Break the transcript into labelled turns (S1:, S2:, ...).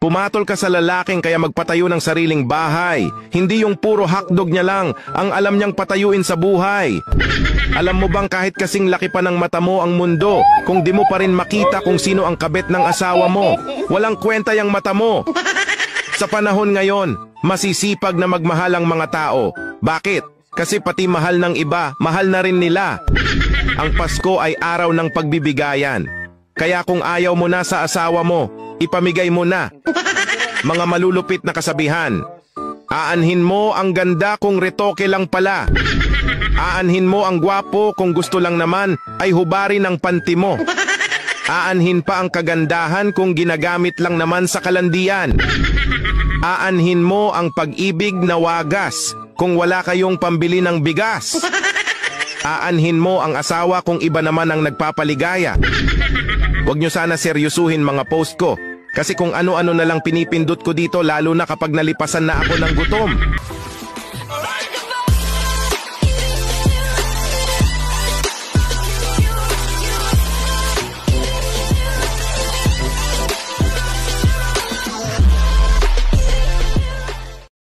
S1: Pumatol ka sa lalaking kaya magpatayo ng sariling bahay. Hindi yung puro hotdog niya lang ang alam niyang patayuin sa buhay. Alam mo bang kahit kasing laki pa ng mata mo ang mundo, kung di mo pa rin makita kung sino ang kabet ng asawa mo, walang kwenta yung mata mo. Sa panahon ngayon, masisipag na magmahal ang mga tao. Bakit? Kasi pati mahal ng iba, mahal na rin nila. Ang Pasko ay araw ng pagbibigayan. Kaya kung ayaw mo na sa asawa mo, ipamigay mo na. Mga malulupit na kasabihan. Aanhin mo ang ganda kung retoke lang pala. Aanhin mo ang gwapo kung gusto lang naman ay hubarin ang panty mo. Aanhin pa ang kagandahan kung ginagamit lang naman sa kalandian. Aanhin mo ang pag-ibig na wagas kung wala kayong pambili ng bigas. Aanhin mo ang asawa kung iba naman ang nagpapaligaya. Huwag nyo sana seryosuhin mga post ko. Kasi kung ano-ano na lang pinipindot ko dito lalo na kapag nalipasan na ako ng gutom.